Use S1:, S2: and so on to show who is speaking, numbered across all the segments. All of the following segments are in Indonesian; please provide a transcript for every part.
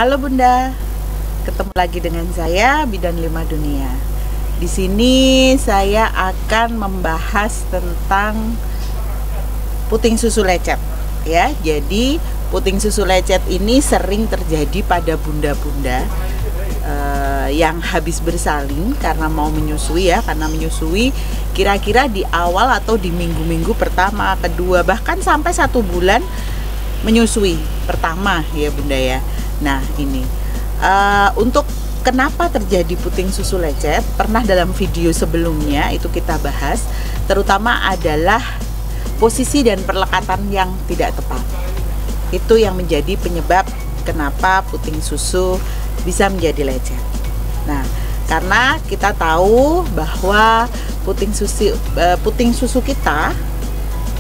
S1: Halo Bunda, ketemu lagi dengan saya Bidan 5 Dunia. Di sini saya akan membahas tentang puting susu lecet ya. Jadi puting susu lecet ini sering terjadi pada bunda-bunda yang habis bersalin karena mau menyusui ya, karena menyusui kira-kira di awal atau di minggu-minggu pertama, kedua, bahkan sampai 1 bulan menyusui pertama ya Bunda ya. Nah ini untuk kenapa terjadi puting susu lecet, pernah dalam video sebelumnya itu kita bahas, terutama adalah posisi dan perlekatan yang tidak tepat. Itu yang menjadi penyebab kenapa puting susu bisa menjadi lecet. Nah, karena kita tahu bahwa puting susu kita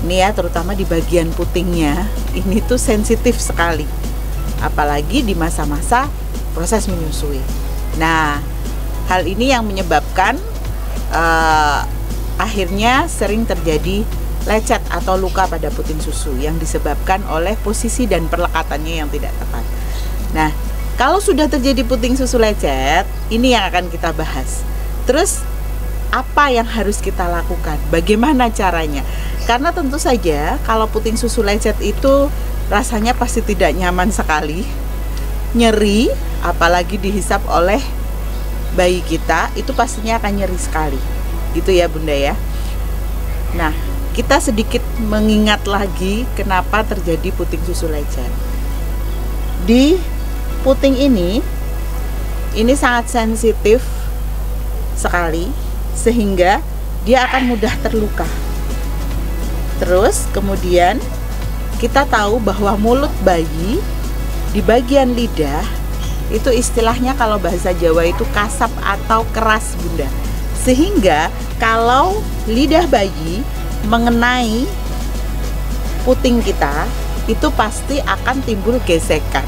S1: ini ya, terutama di bagian putingnya ini tuh sensitif sekali, apalagi di masa-masa proses menyusui. Nah, hal ini yang menyebabkan akhirnya sering terjadi lecet atau luka pada puting susu yang disebabkan oleh posisi dan perlekatannya yang tidak tepat. Nah, kalau sudah terjadi puting susu lecet, ini yang akan kita bahas. Terus apa yang harus kita lakukan? Bagaimana caranya? Karena tentu saja kalau puting susu lecet itu rasanya pasti tidak nyaman sekali, nyeri, apalagi dihisap oleh bayi kita, itu pastinya akan nyeri sekali. Gitu ya Bunda ya. Nah, kita sedikit mengingat lagi kenapa terjadi puting susu lecet. Di puting ini sangat sensitif sekali sehingga dia akan mudah terluka. Terus kemudian kita tahu bahwa mulut bayi di bagian lidah itu istilahnya kalau bahasa Jawa itu kasap atau keras Bunda. Sehingga kalau lidah bayi mengenai puting kita itu pasti akan timbul gesekan.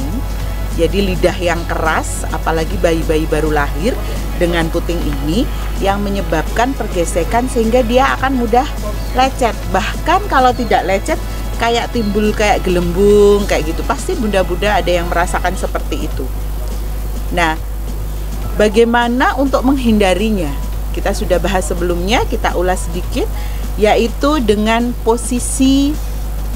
S1: Jadi lidah yang keras, apalagi bayi-bayi baru lahir dengan puting ini yang menyebabkan pergesekan sehingga dia akan mudah lecet. Bahkan kalau tidak lecet kayak timbul kayak gelembung kayak gitu. Pasti bunda-bunda ada yang merasakan seperti itu. Nah, bagaimana untuk menghindarinya? Kita sudah bahas sebelumnya, kita ulas sedikit, yaitu dengan posisi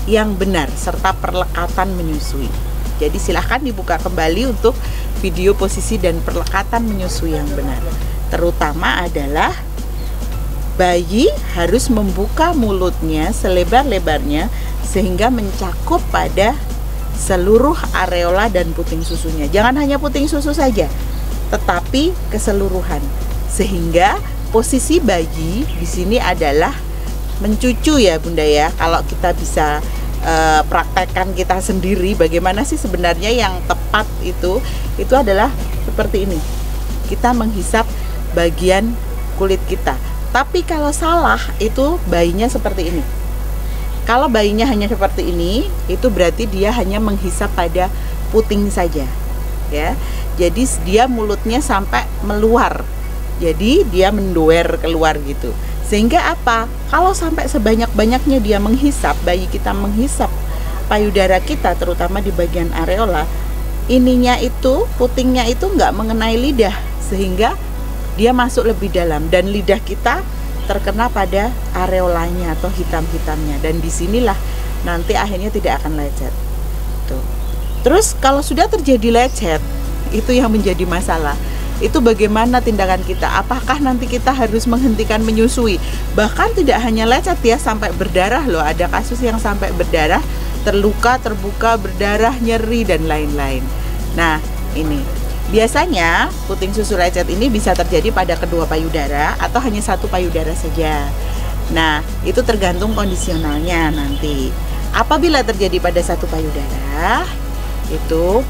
S1: yang benar serta perlekatan menyusui. Jadi silahkan dibuka kembali untuk video posisi dan perlekatan menyusui yang benar. Terutama adalah bayi harus membuka mulutnya selebar-lebarnya sehingga mencakup pada seluruh areola dan puting susunya. Jangan hanya puting susu saja, tetapi keseluruhan. Sehingga posisi bayi di sini adalah mencucu ya Bunda ya. Kalau kita bisa praktekkan kita sendiri bagaimana sih sebenarnya yang tepat itu adalah seperti ini. Kita menghisap bagian kulit kita. Tapi kalau salah itu bayinya seperti ini. Kalau bayinya hanya seperti ini, itu berarti dia hanya menghisap pada puting saja ya. Jadi dia mulutnya sampai meluar. Jadi dia mendoer keluar gitu. Sehingga apa? Kalau sampai sebanyak-banyaknya dia menghisap, bayi kita menghisap payudara kita, terutama di bagian areola, ininya itu, putingnya itu nggak mengenai lidah, sehingga dia masuk lebih dalam dan lidah kita terkena pada areolanya atau hitam-hitamnya, dan disinilah nanti akhirnya tidak akan lecet. Tuh. Terus kalau sudah terjadi lecet, itu yang menjadi masalah. Itu bagaimana tindakan kita? Apakah nanti kita harus menghentikan menyusui? Bahkan tidak hanya lecet ya, sampai berdarah loh. Ada kasus yang sampai berdarah, terluka, terbuka, berdarah, nyeri, dan lain-lain. Nah, ini biasanya puting susu lecet ini bisa terjadi pada kedua payudara atau hanya satu payudara saja. Nah, itu tergantung kondisionalnya nanti. Apabila terjadi pada satu payudara, itu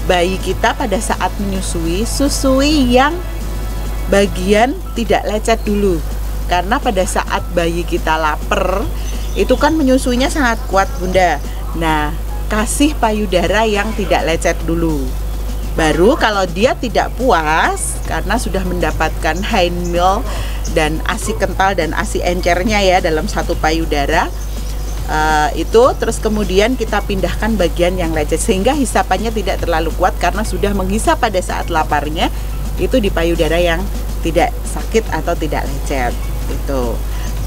S1: bayi kita pada saat menyusui, susui yang bagian tidak lecet dulu. Karena pada saat bayi kita lapar, itu kan menyusuinya sangat kuat Bunda. Nah, kasih payudara yang tidak lecet dulu. Baru kalau dia tidak puas karena sudah mendapatkan hamil dan ASI kental dan ASI encernya ya dalam satu payudara, Itu terus kemudian kita pindahkan bagian yang lecet sehingga hisapannya tidak terlalu kuat karena sudah menghisap pada saat laparnya itu di payudara yang tidak sakit atau tidak lecet itu.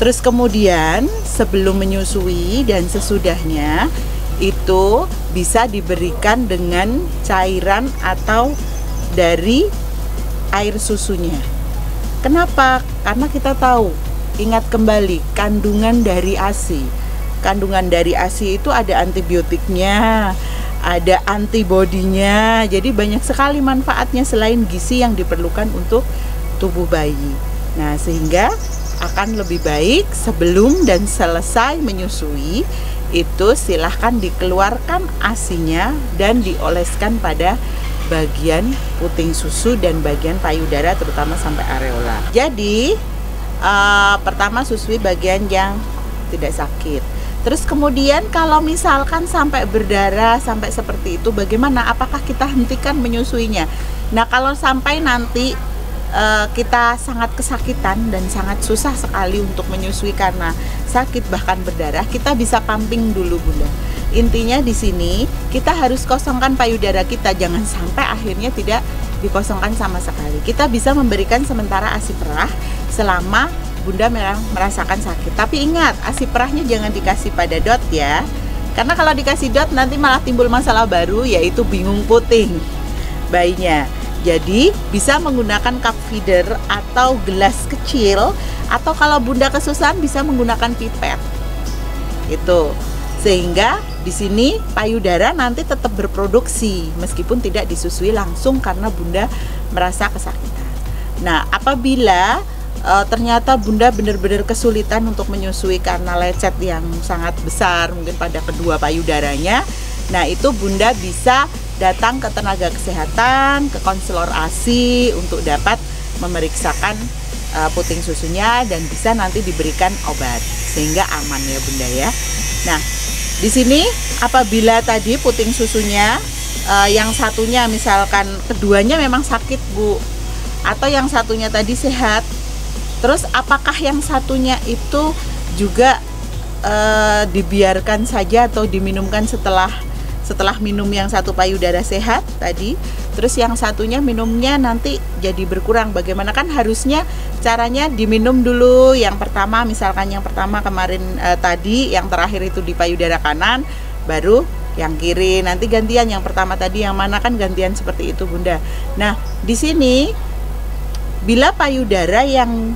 S1: Terus kemudian sebelum menyusui dan sesudahnya itu bisa diberikan dengan cairan atau dari air susunya. Kenapa? Karena kita tahu, ingat kembali kandungan dari ASI. Kandungan dari ASI itu ada antibiotiknya, ada antibodinya. Jadi banyak sekali manfaatnya selain gizi yang diperlukan untuk tubuh bayi. Nah, sehingga akan lebih baik sebelum dan selesai menyusui itu silahkan dikeluarkan ASI-nya dan dioleskan pada bagian puting susu dan bagian payudara terutama sampai areola. Jadi pertama susui bagian yang tidak sakit. Terus kemudian kalau misalkan sampai berdarah sampai seperti itu bagaimana? Apakah kita hentikan menyusuinya? Nah, kalau sampai nanti kita sangat kesakitan dan sangat susah sekali untuk menyusui karena sakit bahkan berdarah, kita bisa pumping dulu, Bunda. Intinya di sini kita harus kosongkan payudara kita, jangan sampai akhirnya tidak dikosongkan sama sekali. Kita bisa memberikan sementara ASI perah selama Bunda memang merasakan sakit. Tapi ingat, ASI perahnya jangan dikasih pada dot ya. Karena kalau dikasih dot nanti malah timbul masalah baru, yaitu bingung puting bayinya. Jadi bisa menggunakan cup feeder atau gelas kecil, atau kalau Bunda kesusahan bisa menggunakan pipet. Itu. Sehingga di sini payudara nanti tetap berproduksi meskipun tidak disusui langsung karena Bunda merasa kesakitan. Nah, apabila ternyata Bunda benar-benar kesulitan untuk menyusui karena lecet yang sangat besar mungkin pada kedua payudaranya, nah itu Bunda bisa datang ke tenaga kesehatan, ke konselor ASI untuk dapat memeriksakan puting susunya dan bisa nanti diberikan obat sehingga aman ya Bunda ya. Nah, di sini apabila tadi puting susunya yang satunya misalkan keduanya memang sakit Bu, atau yang satunya tadi sehat, terus apakah yang satunya itu juga dibiarkan saja atau diminumkan setelah minum yang satu payudara sehat tadi, terus yang satunya minumnya nanti jadi berkurang? Bagaimana? Kan harusnya caranya diminum dulu yang pertama, misalkan yang pertama kemarin tadi, yang terakhir itu di payudara kanan, baru yang kiri, nanti gantian yang pertama tadi yang mana, kan gantian seperti itu Bunda. Nah, di sini bila payudara yang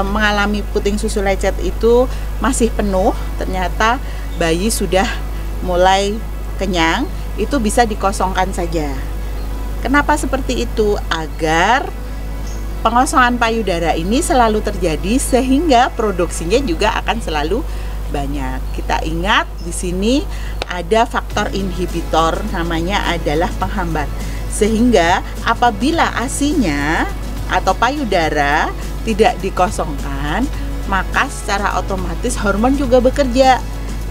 S1: mengalami puting susu lecet itu masih penuh, ternyata bayi sudah mulai kenyang, itu bisa dikosongkan saja. Kenapa seperti itu? Agar pengosongan payudara ini selalu terjadi sehingga produksinya juga akan selalu banyak. Kita ingat di sini ada faktor inhibitor, namanya adalah penghambat. Sehingga apabila ASI-nya atau payudara tidak dikosongkan, maka secara otomatis hormon juga bekerja.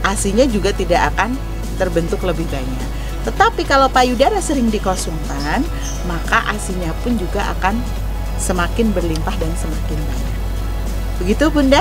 S1: ASI-nya juga tidak akan terbentuk lebih banyak. Tetapi kalau payudara sering dikosongkan, maka ASI-nya pun juga akan semakin berlimpah dan semakin banyak. Begitu Bunda.